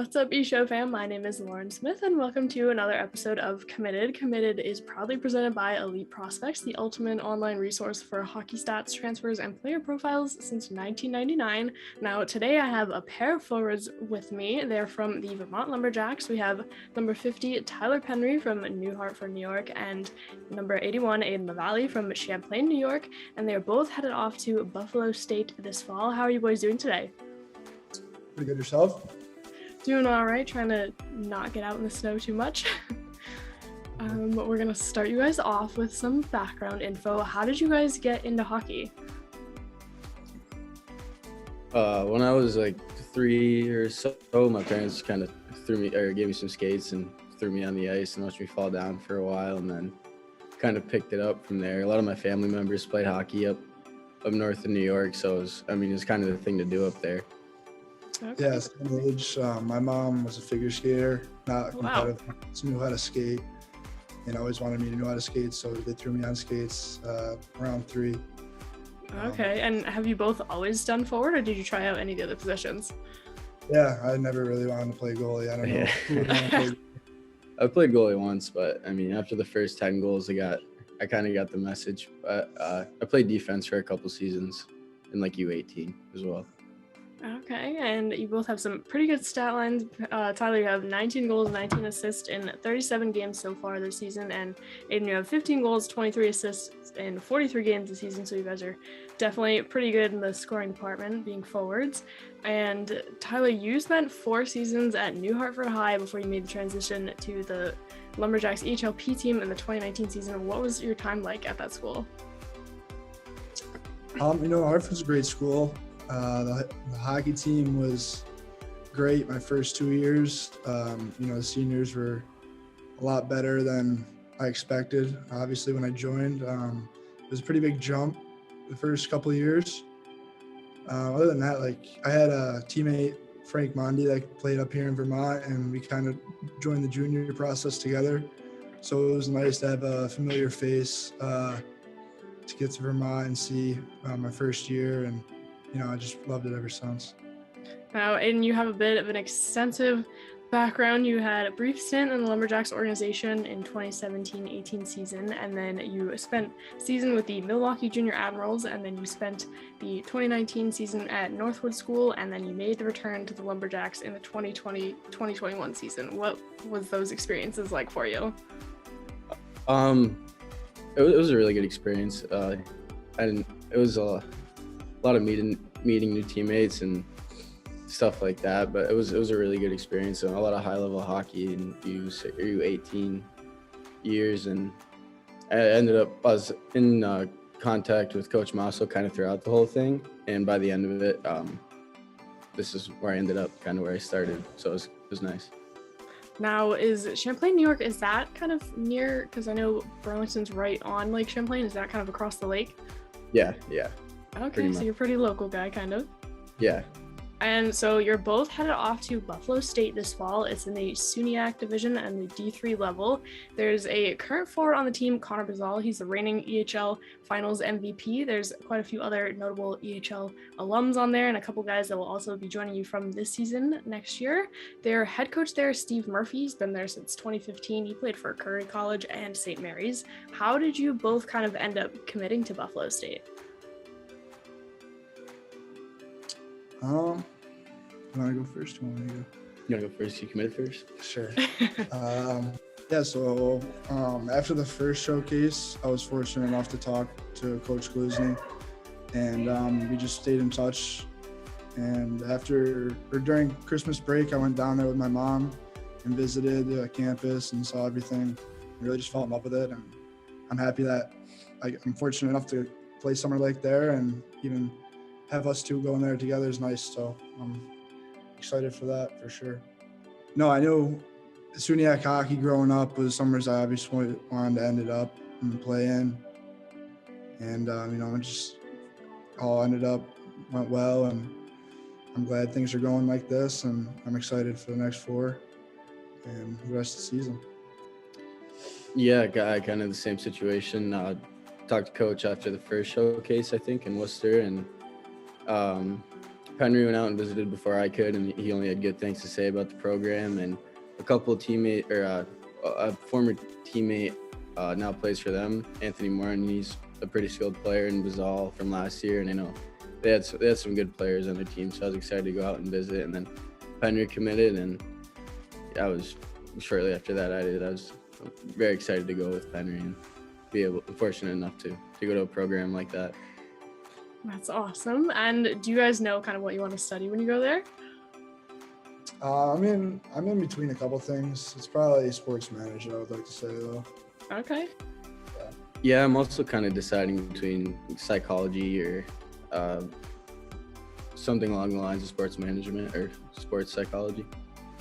What's up, eShow fam? My name is Lauren Smith, and welcome to another episode of Committed. Committed is proudly presented by Elite Prospects, the ultimate online resource for hockey stats, transfers, and player profiles since 1999. Now, today I have a pair of forwards with me. They're from the Vermont Lumberjacks. We have number 50, Tyler Penree from New Hartford, New York, and number 81, Aidan LaValley from Champlain, New York, and they're both headed off to Buffalo State this fall. How are you boys doing today? Pretty good. Yourself? Doing all right, trying to not get out in the snow too much. We're going to start you guys off with some background info. How did you guys get into hockey? When I was like 3 or so, my parents kind of gave me some skates and threw me on the ice and watched me fall down for a while, and then kind of picked it up from there. A lot of my family members played hockey up north in New York, so it's kind of the thing to do up there. Okay. Yeah, same age. My mom was a figure skater, not competitive. Wow. She knew how to skate and always wanted me to know how to skate, so they threw me on skates around 3. Okay, and have you both always done forward, or did you try out any of the other positions? Yeah, I never really wanted to play goalie. I don't know. Who would want to play. I played goalie once, but after the first 10 goals I kind of got the message. But I played defense for a couple seasons in like U18 as well. Okay, and you both have some pretty good stat lines. Tyler, you have 19 goals, 19 assists in 37 games so far this season, and Aidan, you have 15 goals, 23 assists in 43 games this season, so you guys are definitely pretty good in the scoring department, being forwards. And Tyler, you spent 4 seasons at New Hartford High before you made the transition to the Lumberjacks EHLP team in the 2019 season. What was your time like at that school? Hartford's a great school. The hockey team was great my first 2 years. The seniors were a lot better than I expected. Obviously, when I joined, it was a pretty big jump the first couple of years. Other than that, I had a teammate, Frank Mondi, that played up here in Vermont, and we kind of joined the junior process together. So it was nice to have a familiar face to get to Vermont and see my first year, and I just loved it ever since. Now, Aidan, you have a bit of an extensive background. You had a brief stint in the Lumberjacks organization in 2017-18 season, and then you spent season with the Milwaukee Junior Admirals, and then you spent the 2019 season at Northwood School, and then you made the return to the Lumberjacks in the 2020-2021 season. What was those experiences like for you? It was a really good experience. It was a lot of meeting new teammates and stuff like that, but it was a really good experience and a lot of high level hockey in U18 years. And I was in contact with Coach Masso kind of throughout the whole thing, and by the end of it, this is where I ended up, kind of where I started, so it was nice. Now, is Champlain, New York, is that kind of near, because I know Burlington's right on Lake Champlain, is that kind of across the lake? Yeah. Okay, so you're a pretty local guy, kind of. Yeah. And so you're both headed off to Buffalo State this fall. It's in the SUNYAC division and the D3 level. There's a current forward on the team, Connor Bazal. He's the reigning EHL Finals MVP. There's quite a few other notable EHL alums on there, and a couple guys that will also be joining you from this season next year. Their head coach there, Steve Murphy. He's been there since 2015. He played for Curry College and St. Mary's. How did you both kind of end up committing to Buffalo State? You want to go first? You want me to go? You want to go first? You committed first? Sure. So after the first showcase, I was fortunate enough to talk to Coach Gluzny, and we just stayed in touch. And during Christmas break, I went down there with my mom and visited the campus and saw everything. I really just fell in love with it, and I'm happy that I'm fortunate enough to play somewhere like there, and even have us two going there together is nice. So I'm excited for that for sure. No, I knew SUNYAC hockey growing up was somewhere I obviously wanted to end up and play in. And, it just all went well, and I'm glad things are going like this, and I'm excited for the next 4 and the rest of the season. Yeah, kind of the same situation. Talked to Coach after the first showcase, I think, in Worcester, and Penree went out and visited before I could, and he only had good things to say about the program. And a couple of a former teammate now plays for them, Anthony Moore, and he's a pretty skilled player and was all from last year. And I know they had some good players on their team, so I was excited to go out and visit. And then Penree committed, and I was shortly after that I was very excited to go with Penree and fortunate enough to go to a program like that. That's awesome. And do you guys know kind of what you want to study when you go there? I'm in between a couple things. It's probably sports manager, I would like to say, though. Okay. Yeah, I'm also kind of deciding between psychology or something along the lines of sports management or sports psychology.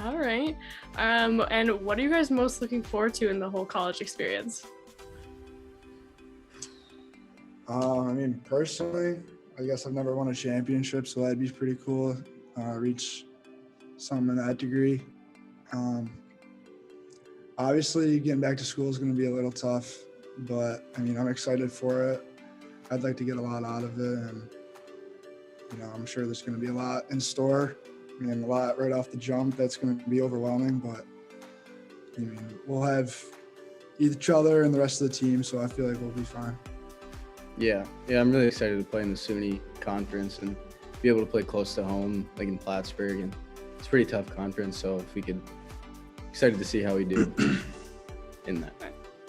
All right. And what are you guys most looking forward to in the whole college experience? Personally, I guess I've never won a championship, so that'd be pretty cool. Reach some in that degree. Obviously, getting back to school is going to be a little tough, but I'm excited for it. I'd like to get a lot out of it, and I'm sure there's going to be a lot in store. A lot right off the jump that's going to be overwhelming, but we'll have each other and the rest of the team, so I feel like we'll be fine. Yeah, I'm really excited to play in the SUNY conference and be able to play close to home, like in Plattsburgh, and it's a pretty tough conference, so if we could, excited to see how we do in that.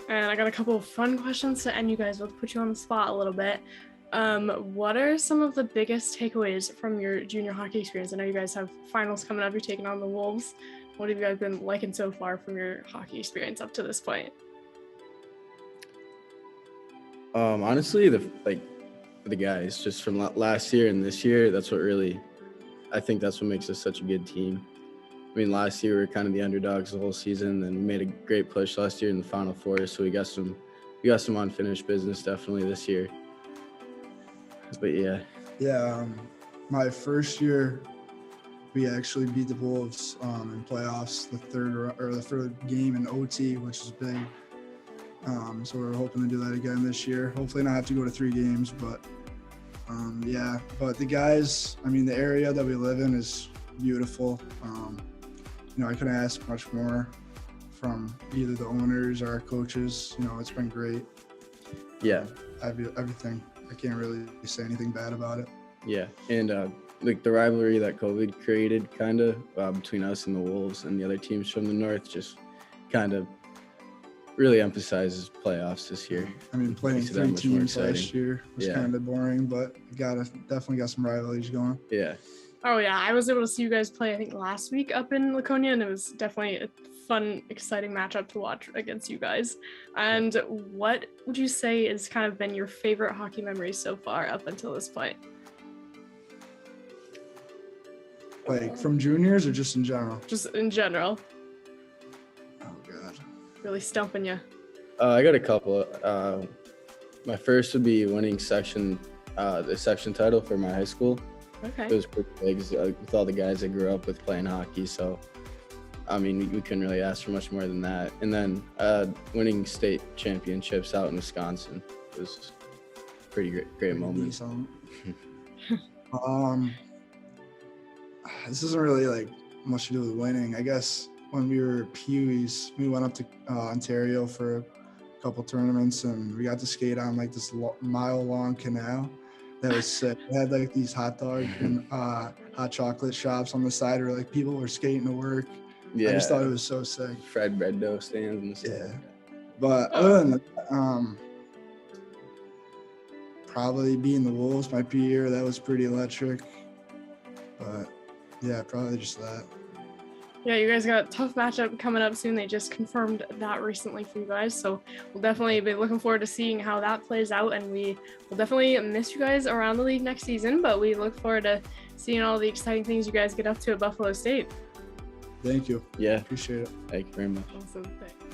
And I got a couple of fun questions to end you guys with, put you on the spot a little bit. What are some of the biggest takeaways from your junior hockey experience? I know you guys have finals coming up, you're taking on the Wolves. What have you guys been liking so far from your hockey experience up to this point? Honestly, the guys just from last year and this year, I think that's what makes us such a good team. Last year we were kind of the underdogs the whole season, and we made a great push last year in the Final Four, so we got some unfinished business definitely this year. But yeah, my first year we actually beat the Wolves in playoffs, the third game in OT, which is big. So we're hoping to do that again this year. Hopefully not have to go to 3 games, but but the guys, the area that we live in is beautiful. I couldn't ask much more from either the owners or our coaches. It's been great. Yeah. Everything. I can't really say anything bad about it. Yeah, and the rivalry that COVID created kind of between us and the Wolves and the other teams from the North just kind of really emphasizes playoffs this year. Playing 3 teams last year was kind of boring, but definitely got some rivalries going. Yeah. Oh yeah, I was able to see you guys play, I think, last week up in Laconia, and it was definitely a fun, exciting matchup to watch against you guys. And what would you say has kind of been your favorite hockey memory so far up until this point? Like from juniors or just in general? Just in general. Oh God. Really stumping you. I got a couple. My first would be winning the section title for my high school. Okay. It was pretty big with all the guys I grew up with playing hockey. So, we couldn't really ask for much more than that. And then winning state championships out in Wisconsin was a pretty great moment. This isn't really much to do with winning. I guess when we were peewees, we went up to Ontario for a couple tournaments, and we got to skate on this mile-long canal. That was sick. They had these hot dog and hot chocolate shops on the side where people were skating to work. Yeah. I just thought it was so sick. Fried bread dough stands and stuff. Yeah. But other than that, probably being the Wolves my P year, that was pretty electric. But yeah, probably just that. Yeah, you guys got a tough matchup coming up soon. They just confirmed that recently for you guys. So we'll definitely be looking forward to seeing how that plays out. And we will definitely miss you guys around the league next season. But we look forward to seeing all the exciting things you guys get up to at Buffalo State. Thank you. Yeah. Appreciate it. Thank you very much. Awesome. Thanks.